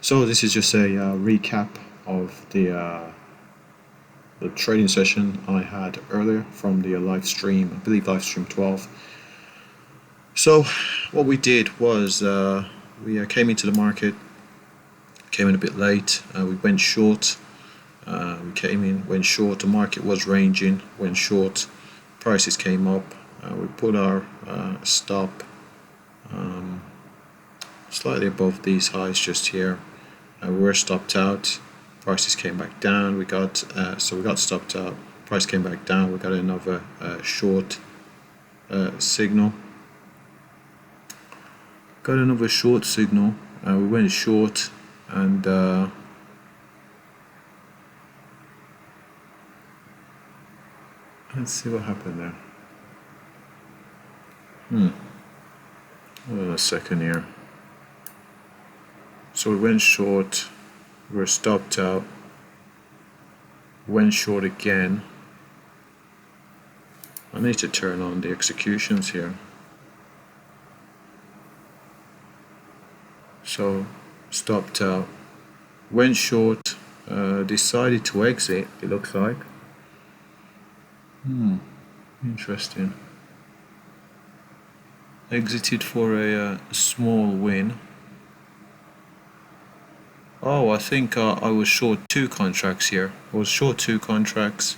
So this is just a recap of the trading session I had earlier from the live stream, I believe live stream 12. So what we did was we came into the market, came in a bit late, we went short, we came in, went short, the market was ranging, went short, prices came up, we put our stop slightly above these highs just here. We were stopped out, prices came back down, we got stopped out, price came back down, we got another short signal, we went short, and let's see what happened there. Hold on a second here. So we went short, we were stopped out, went short again. I need to turn on the executions here. So stopped out, went short, decided to exit, it looks like. Interesting. Exited for a small win. Oh, I think I was short 2 contracts here. I was short 2 contracts,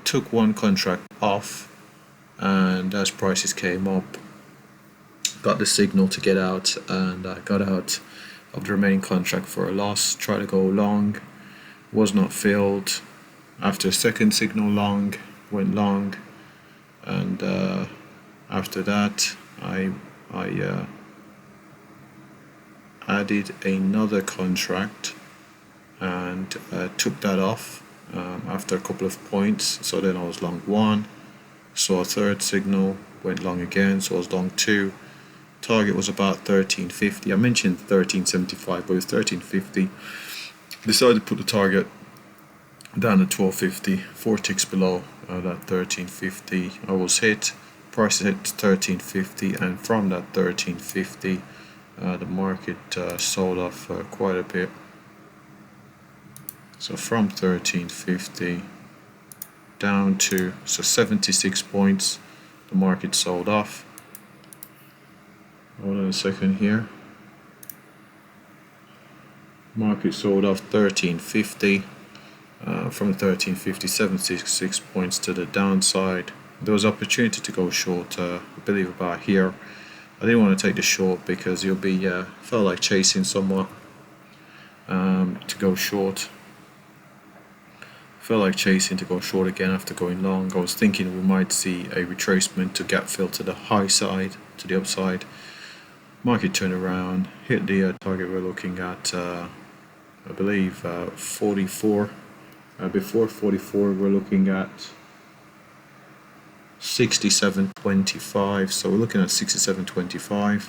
took 1 contract off, and as prices came up, got the signal to get out, and I got out of the remaining contract for a loss. Tried to go long, was not filled. After a second signal long, went long, and after that I added another contract and took that off after a couple of points. So then I was long 1, saw a third signal, went long again, so I was long 2. Target was about 1350. I mentioned 1375, but it was 1350. Decided to put the target down at 1250, 4 ticks below that 1350. I was hit, price hit 1350, and from that 1350 the market sold off quite a bit. So from 1350 down to 76 points, the market sold off. Hold on a second here. Market sold off 1350. From 1350, 76 points to the downside. There was opportunity to go short, I believe about here. I didn't want to take the short because you'll be felt like chasing somewhat to go short. Felt like chasing to go short again after going long. I was thinking we might see a retracement to gap fill to the high side, to the upside. Market turned around, hit the target we're looking at, I believe 44. Before 44 we're looking at 67.25, so we're looking at 67.25.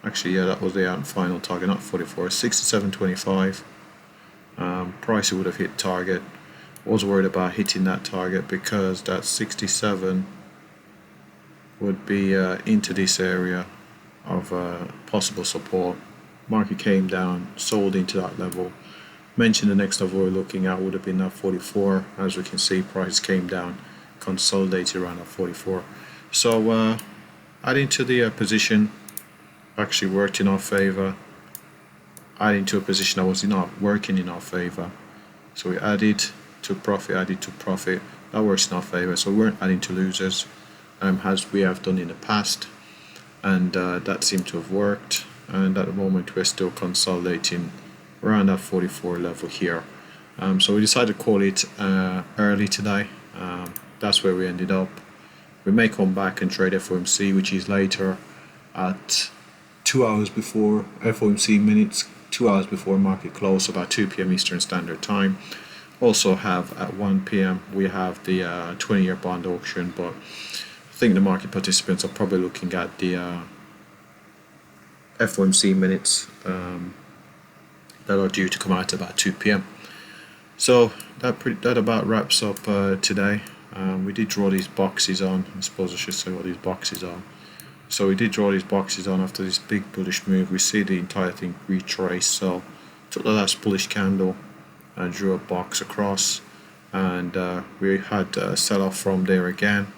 Actually, yeah, that was the final target, not 44, 67.25. Price would have hit target. Was worried about hitting that target because that 67 would be into this area of possible support. Market came down, sold into that level. Mentioned the next level we're looking at would have been that 44. As we can see, price came down, consolidated around that 44. So adding to the position actually worked in our favor. Adding to a position that was not working in our favor. So we added to profit, that works in our favor. So we weren't adding to losers, as we have done in the past, and that seemed to have worked. And at the moment we're still consolidating around that 44 level here. So we decided to call it early today. That's where we ended up. We may come back and trade FOMC, which is later at 2 hours before FOMC minutes, 2 hours before market close, about 2 p.m. Eastern Standard Time. Also have at 1 p.m. we have the 20-year bond auction, but I think the market participants are probably looking at the FOMC minutes that are due to come out about 2 p.m. So that about wraps up today. We did draw these boxes on. I suppose I should say what these boxes are. So we did draw these boxes on after this big bullish move. We see the entire thing retrace. So took the last bullish candle and drew a box across, and we had a sell-off from there again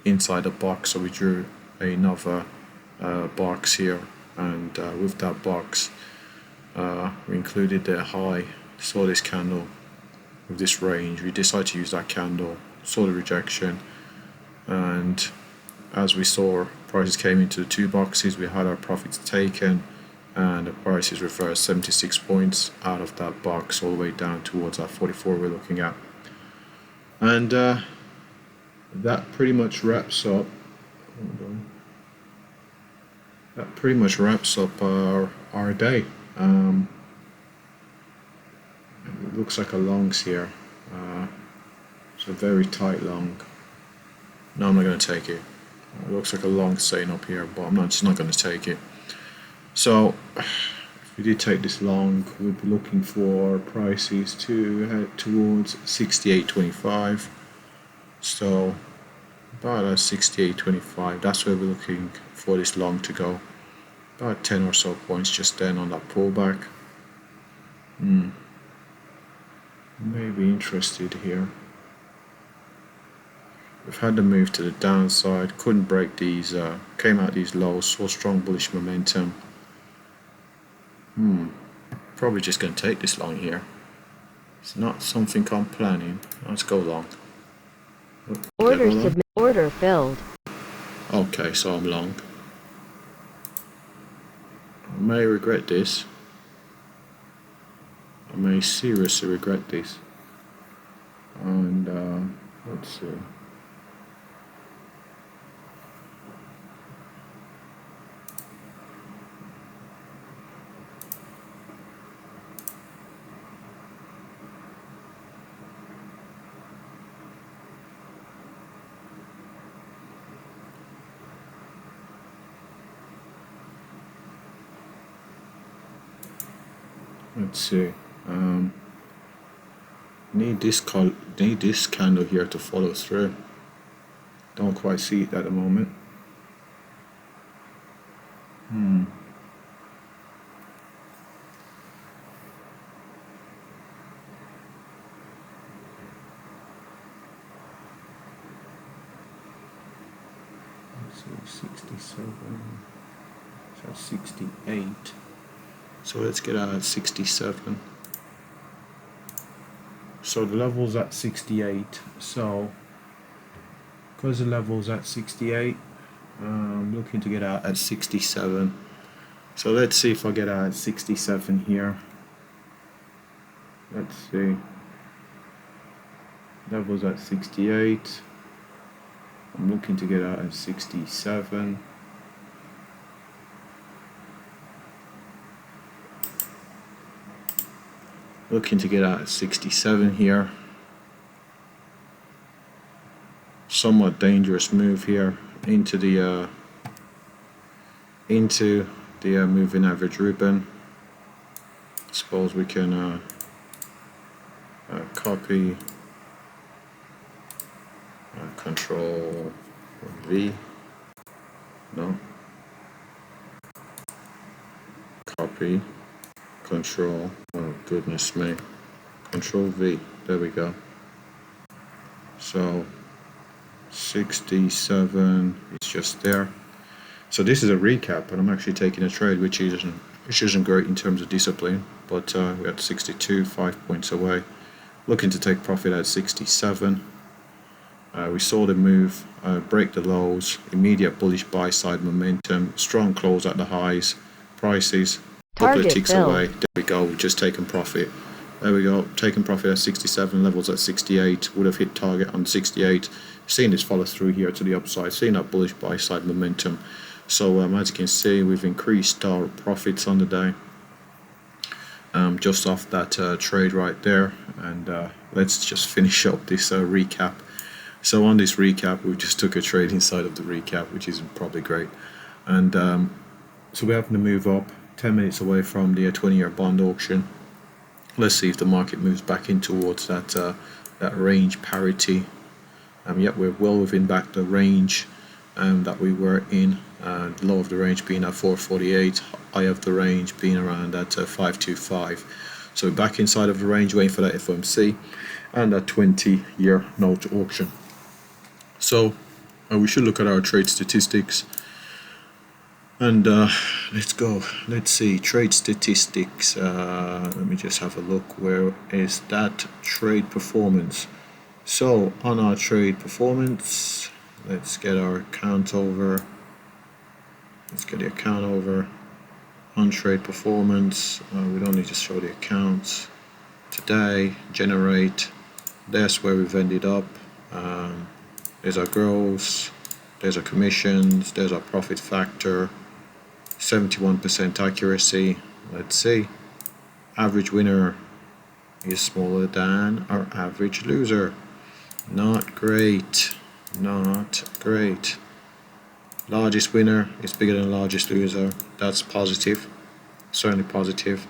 inside the box. So we drew another box here, and with that box we included the high. Saw this candle with this range. We decided to use that candle. Saw the rejection, and as we saw, prices came into the two boxes. We had our profits taken, and the prices reversed 76 points out of that box all the way down towards that 44 we're looking at. And that pretty much wraps up. That pretty much wraps up our day. It looks like a longs here. It's a very tight long. No, I'm not going to take it. It looks like a long staying up here, but I'm just not going to take it. So if we did take this long, we'd be looking for prices to head towards 68.25. So about 68.25, that's where we're looking for this long to go. About 10 or so points just then on that pullback. Maybe interested here. We've had the move to the downside, couldn't break these, came out these lows, saw strong bullish momentum. Probably just going to take this long here. It's not something I'm planning. Let's go long. Order filled. Okay, so I'm long. I may regret this. I may seriously regret this. And let's see. Let's see. Need this candle here to follow through. Don't quite see it at the moment. Let's see, 67. So 68. So let's get out at 67. So the level's at 68. So because the level's at 68, I'm looking to get out at 67. So let's see if I get out at 67 here. Let's see. Level's at 68. I'm looking to get out at 67. Looking to get out at 67 here. Somewhat dangerous move here into the moving average ribbon. Suppose we can copy, Control V. No. Copy. Control, oh goodness me, Control V, there we go. So 67 is just there. So this is a recap, and I'm actually taking a trade which isn't great in terms of discipline, but we're at 62, 5 points away. Looking to take profit at 67. We saw the move break the lows, immediate bullish buy side momentum, strong close at the highs, prices couple of ticks away. There we go, we've just taken profit. There we go, taken profit at 67, levels at 68, would have hit target on 68. Seeing this follow through here to the upside, seeing that bullish buy side momentum. So as you can see, we've increased our profits on the day, just off that trade right there. And let's just finish up this recap. So on this recap, we just took a trade inside of the recap, which is probably great. And so we're having to move up 10 minutes away from the 20-year bond auction. Let's see if the market moves back in towards that range parity. Yet we're well within back the range that we were in, low of the range being at 448, high of the range being around at 525. So we're back inside of the range, waiting for that FOMC and that 20-year note auction. So we should look at our trade statistics, and let's go. Let's see, trade statistics. Let me just have a look. Where is that trade performance? So on our trade performance, let's get our account over. Let's get the account over. On trade performance, we don't need to show the accounts today. Generate. That's where we've ended up. There's our gross. There's our commissions. There's our profit factor. 71% accuracy. Let's see. Average winner is smaller than our average loser. Not great. Not great. Largest winner is bigger than largest loser. That's positive. Certainly positive.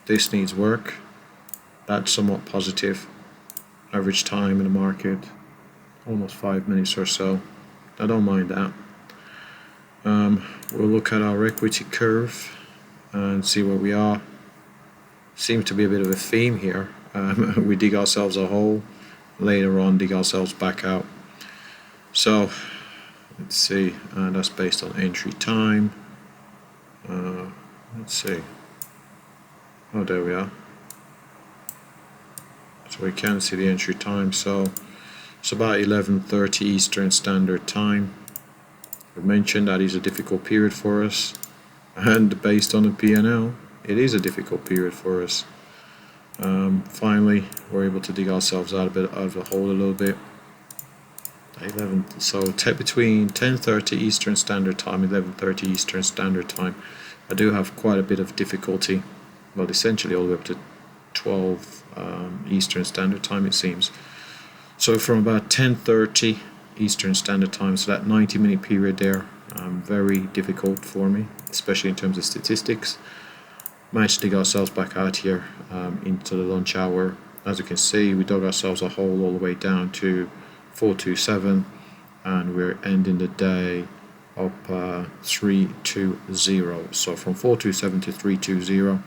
This needs work. That's somewhat positive. Average time in the market, almost 5 minutes or so. I don't mind that. We'll look at our equity curve and see where we are. Seems to be a bit of a theme here. We dig ourselves a hole, later on dig ourselves back out. So let's see, that's based on entry time. Let's see. Oh, there we are. So we can see the entry time. So it's about 11:30 Eastern Standard Time. I mentioned that is a difficult period for us, and based on the P&L, it is a difficult period for us. Finally, we're able to dig ourselves out of the hole a little bit. Between 10:30 Eastern Standard Time, 11:30 Eastern Standard Time, I do have quite a bit of difficulty. Well, essentially all the way up to 12 Eastern Standard Time, it seems. So from about 10:30 Eastern Standard Time, so that 90-minute period there, very difficult for me, especially in terms of statistics. Managed to dig ourselves back out here into the lunch hour. As you can see, we dug ourselves a hole all the way down to 427, and we're ending the day up 320. So from 427 to 320,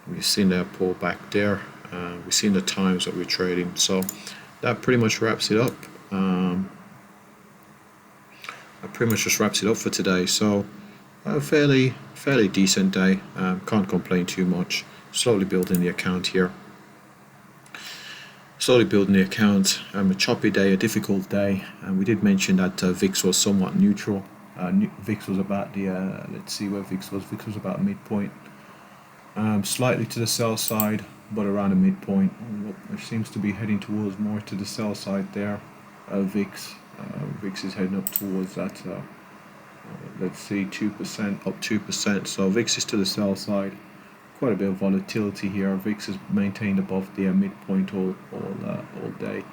we've seen that pull back there. We've seen the times that we're trading. So that pretty much wraps it up. That pretty much just wraps it up for today. So a fairly decent day. Can't complain too much. Slowly building the account here. Slowly building the account. A choppy day, a difficult day. And we did mention that VIX was somewhat neutral. VIX was about the let's see where VIX was. VIX was about midpoint. Slightly to the sell side, but around a midpoint. It seems to be heading towards more to the sell side there. VIX is heading up towards that. Let's see, 2%, up 2%. So VIX is to the sell side. Quite a bit of volatility here. VIX is maintained above the midpoint all day.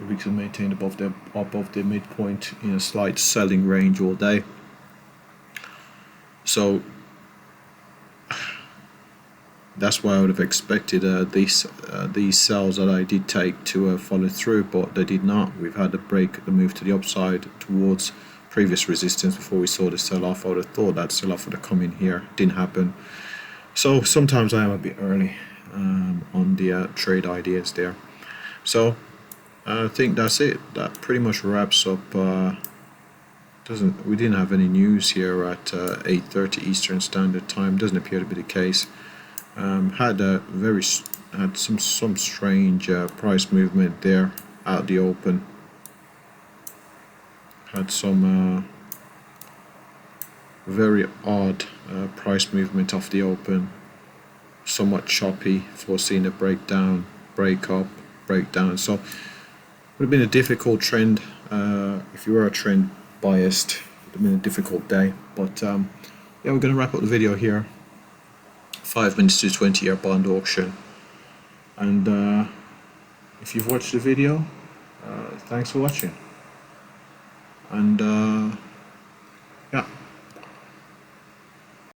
VIX is maintained above the midpoint in a slight selling range all day. So that's why I would have expected these sells that I did take to follow through, but they did not. We've had the break, the move to the upside towards previous resistance before we saw the sell-off. I would have thought that sell-off would have come in here. Didn't happen. So sometimes I am a bit early on the trade ideas there. So I think that's it. That pretty much wraps up. We didn't have any news here at 8:30 Eastern Standard Time. Doesn't appear to be the case. Had some strange price movement there out the open. Had some very odd price movement off the open, somewhat choppy, foreseeing a breakdown, break up, breakdown. So it would have been a difficult trend. If you were a trend biased, it would have been a difficult day. But yeah, we're going to wrap up the video here. 5 minutes to 20-year bond auction. And if you've watched the video, thanks for watching. And